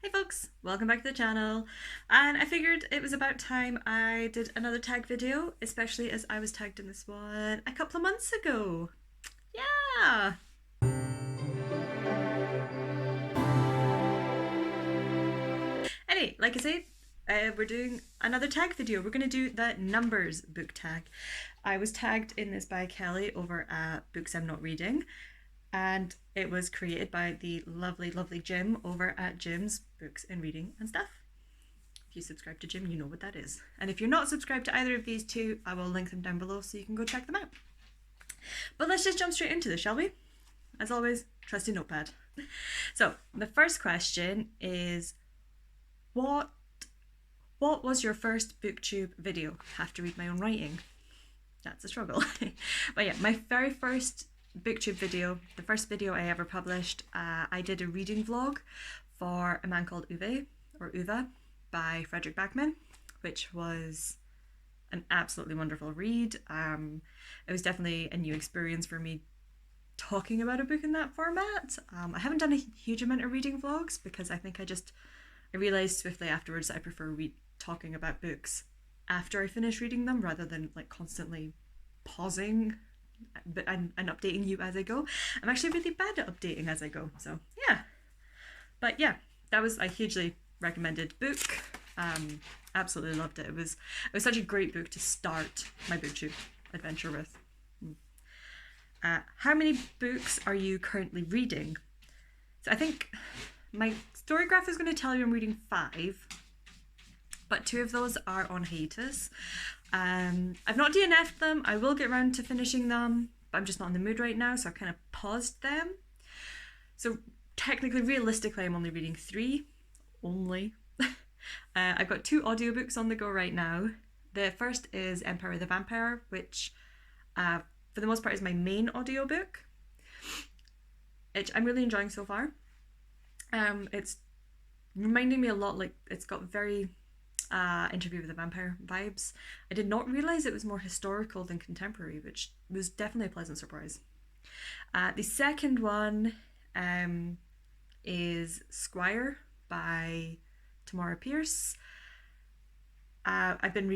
Hey folks, welcome back to the channel. And I figured it was about time I did another tag video, especially as I was tagged in this one a couple of months ago. Yeah! Anyway, like I said, we're doing another tag video. We're going to do the numbers book tag. I was tagged in this by Kelly over at Books I'm Not Reading, and it was created by the lovely, lovely Jim over at Jim's Books and Reading and Stuff. If you subscribe to Jim, you know what that is. And if you're not subscribed to either of these two, I will link them down below so you can go check them out. But let's just jump straight into this, shall we? As always, trusty notepad. So the first question is, what was your first Booktube video? Have to read my own writing. That's a struggle. But yeah, my very first Booktube video, the first video I ever published, I did a reading vlog for a man called Uwe by Frederick Backman, which was an absolutely wonderful read. It was definitely a new experience for me talking about a book in that format. I haven't done a huge amount of reading vlogs because I think I realised swiftly afterwards that I prefer talking about books after I finish reading them rather than like constantly pausing and updating you as I go. I'm actually really bad at updating as I go, so yeah. But yeah, that was a hugely recommended book. Absolutely loved it. It was such a great book to start my booktube adventure with. How many books are you currently reading? So I think my story graph is going to tell you I'm reading 5, but 2 of those are on hiatus. I've not DNF'd them. I will get around to finishing them, but I'm just not in the mood right now, so I've kind of paused them. So technically, realistically, I'm only reading 3. Only. I've got 2 audiobooks on the go right now. The first is Empire of the Vampire, which for the most part is my main audiobook, which I'm really enjoying so far. It's reminding me a lot, like it's got very Interview with the Vampire vibes. I did not realise it was more historical than contemporary, which was definitely a pleasant surprise. The second one is Squire by Tamara Pierce. I've been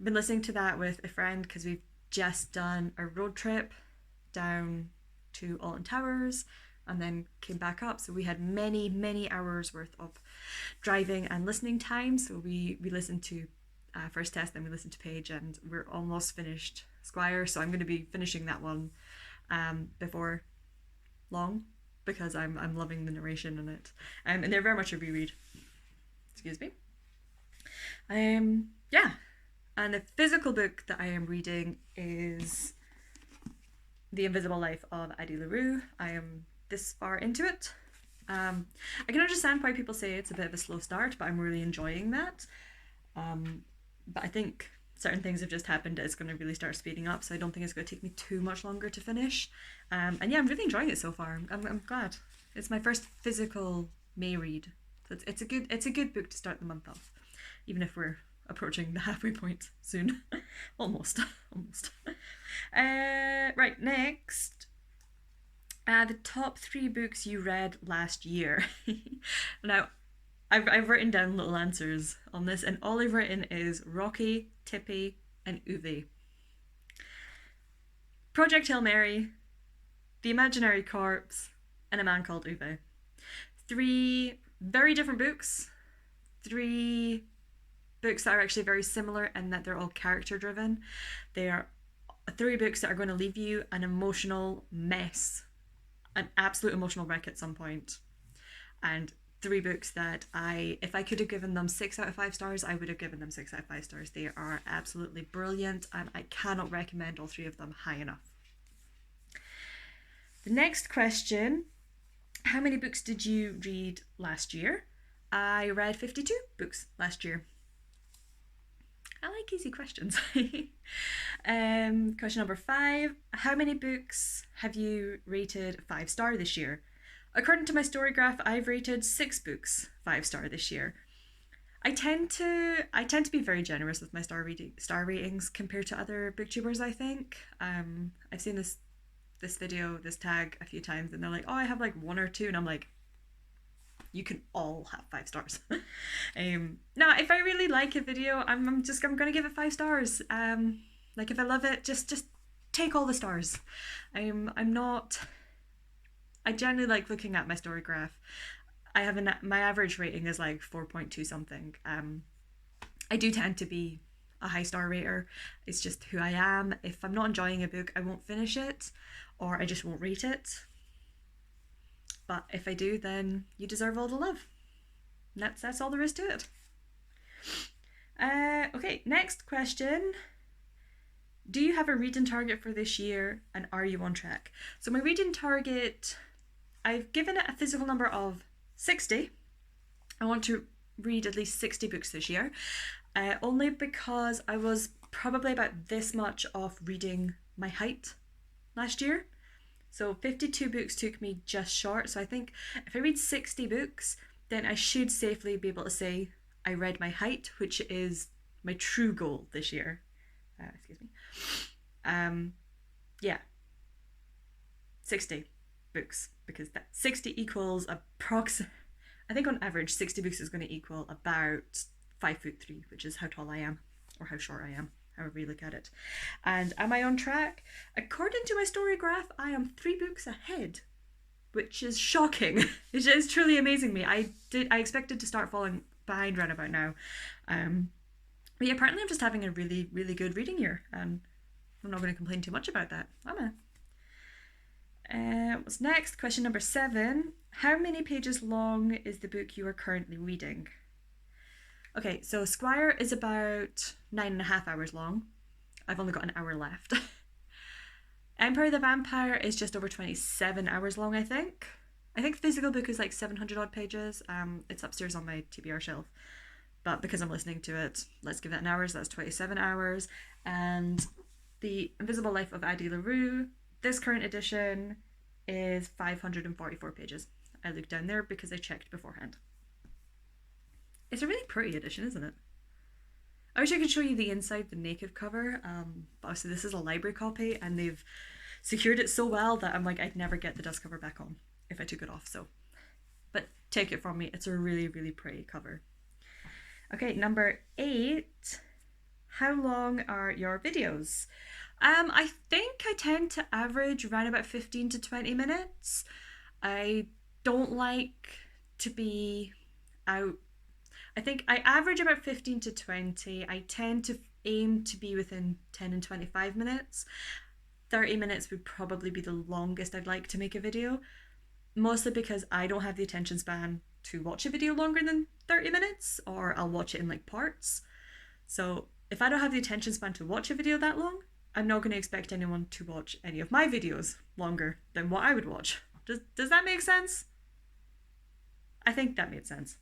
listening to that with a friend because we've just done a road trip down to Alton Towers and then came back up. So we had many hours worth of driving and listening time. So we listened to First Test, then we listened to Page, and we're almost finished Squire. So I'm going to be finishing that one before long because I'm loving the narration in it. And they're very much a reread. Excuse me. Yeah. And the physical book that I am reading is The Invisible Life of Addie LaRue. I am this far into it. I can understand why people say it's a bit of a slow start, but I'm really enjoying that. But I think certain things have just happened that it's going to really start speeding up, so I don't think it's going to take me too much longer to finish. And yeah, I'm really enjoying it so far. I'm glad. It's my first physical May read. So it's a good book to start the month off, even if we're approaching the halfway point soon. Almost. Right, next. The top 3 books you read last year. Now, I've written down little answers on this, and all I've written is Rocky, Tippy, and Uwe. Project Hail Mary, The Imaginary Corpse, and A Man Called Uwe. 3 very different books. 3 books that are actually very similar in that they're all character driven. They are 3 books that are going to leave you an emotional mess, an absolute emotional wreck at some point. And 3 books that if I could have given them 6 out of 5 stars, I would have given them 6 out of 5 stars. They are absolutely brilliant, and I cannot recommend all 3 of them high enough. The next question, how many books did you read last year? I read 52 books last year. I like easy questions. Question number 5. How many books have you rated 5-star this year? According to my story graph, I've rated 6 books 5-star this year. I tend to be very generous with my star ratings compared to other booktubers, I think. I've seen this tag a few times and they're like, oh, I have like 1 or 2, and I'm like, You can all have 5 stars. Now, if I really like a video, I'm gonna give it 5 stars. Like if I love it, just take all the stars. I generally like looking at my story graph. I have my average rating is like 4.2 something. I do tend to be a high star rater. It's just who I am. If I'm not enjoying a book, I won't finish it, or I just won't rate it. But if I do, then you deserve all the love. And that's all there is to it. Okay, next question. Do you have a reading target for this year, and are you on track? So my reading target, I've given it a physical number of 60. I want to read at least 60 books this year, only because I was probably about this much off reading my height last year. So 52 books took me just short. So I think if I read 60 books, then I should safely be able to say I read my height, which is my true goal this year. Excuse me. Yeah. 60 books, because that 60 equals I think on average 60 books is going to equal about 5'3", which is how tall I am, or how short I am, however you look at it. And am I on track? According to my story graph, I am 3 books ahead, which is shocking. It is truly amazing me. I expected to start falling behind right about now. But yeah, apparently I'm just having a really, really good reading year, and I'm not going to complain too much about that, am I? What's next? Question number 7. How many pages long is the book you are currently reading? Okay, so Squire is about 9.5 hours long. I've only got an hour left. Empire of the Vampire is just over 27 hours long, I think. I think the physical book is like 700 odd pages. It's upstairs on my TBR shelf. But because I'm listening to it, let's give it an hour, so that's 27 hours. And The Invisible Life of Addie LaRue, this current edition, is 544 pages. I looked down there because I checked beforehand. It's a really pretty edition, isn't it? I wish I could show you the inside, the naked cover, but obviously this is a library copy, and they've secured it so well that I'm like, I'd never get the dust cover back on if I took it off, so. But take it from me, it's a really, really pretty cover. Okay, number 8. How long are your videos? I think I tend to average around about 15 to 20 minutes. I don't like to be out. I think I average about 15 to 20. I tend to aim to be within 10 and 25 minutes. 30 minutes would probably be the longest I'd like to make a video, mostly because I don't have the attention span to watch a video longer than 30 minutes, or I'll watch it in like parts. So if I don't have the attention span to watch a video that long, I'm not going to expect anyone to watch any of my videos longer than what I would watch. Does that make sense? I think that made sense.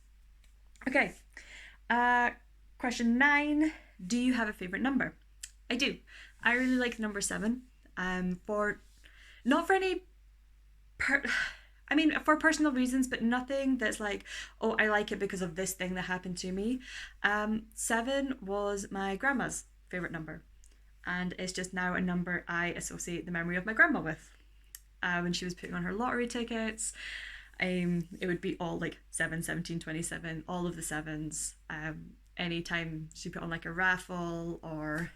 Okay, question 9. Do you have a favorite number? I do. I really like the number 7. Not for any for personal reasons, but nothing that's like, oh, I like it because of this thing that happened to me. 7 was my grandma's favorite number, and it's just now a number I associate the memory of my grandma with. When she was putting on her lottery tickets, it would be all like 7, 17, 27, all of the 7s. Anytime she put on like a raffle, or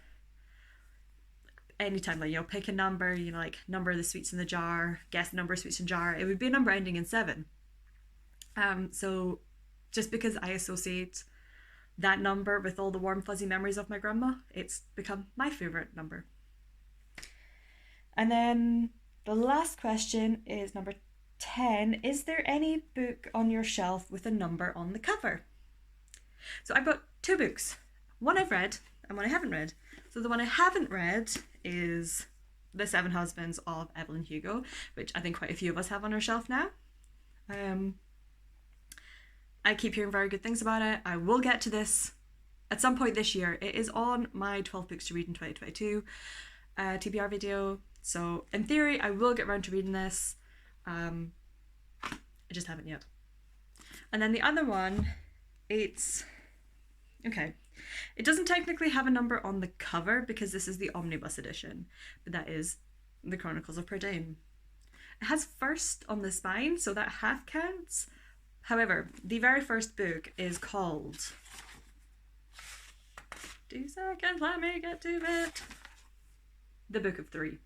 anytime, like, pick a number, like number of the sweets in the jar, guess the number of sweets in jar, it would be a number ending in 7. So just because I associate that number with all the warm fuzzy memories of my grandma, it's become my favorite number. And then the last question is number 10. Is there any book on your shelf with a number on the cover? So I've got 2 books. One I've read and one I haven't read. So the one I haven't read is The 7 Husbands of Evelyn Hugo, which I think quite a few of us have on our shelf now. I keep hearing very good things about it. I will get to this at some point this year. It is on my 12 books to read in 2022 TBR video. So in theory, I will get around to reading this. I just haven't yet. And then the other one, okay. It doesn't technically have a number on the cover because this is the omnibus edition, but that is The Chronicles of Prydain. It has first on the spine, so that half counts, However, the very first book is called... 2 seconds, let me get to it. The Book of Three.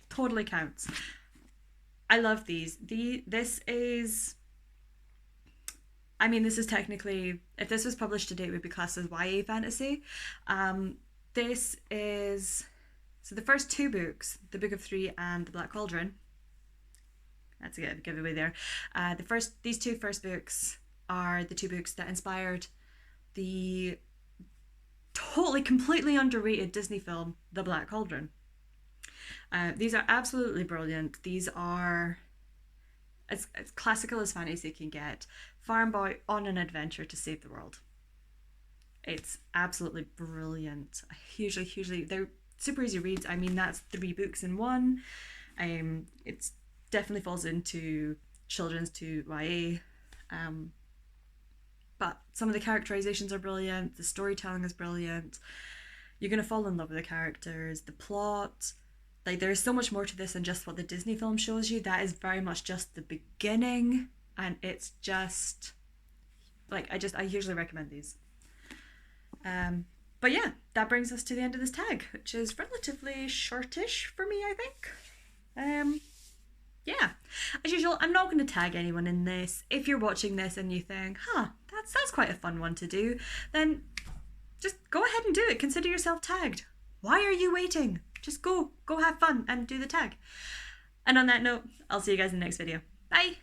Totally counts. I love these. This is... I mean, this is technically... If this was published today, it would be classed as YA fantasy. This is... So the first 2 books, The Book of Three and The Black Cauldron, that's a giveaway there. These 2 first books are the 2 books that inspired the totally, completely underrated Disney film, The Black Cauldron. These are absolutely brilliant. These are as classical as fantasy can get. Farm boy on an adventure to save the world. It's absolutely brilliant. Hugely, they're super easy reads. I mean, that's 3 books in one. It's definitely falls into children's to YA. But some of the characterizations are brilliant. The storytelling is brilliant. You're going to fall in love with the characters, the plot. Like, there's so much more to this than just what the Disney film shows you. That is very much just the beginning. And it's just, like, I hugely recommend these. But yeah, that brings us to the end of this tag, which is relatively shortish for me, I think. Yeah, as usual, I'm not going to tag anyone in this. If you're watching this and you think, that's quite a fun one to do, then just go ahead and do it. Consider yourself tagged. Why are you waiting? Just go have fun and do the tag. And on that note, I'll see you guys in the next video. Bye!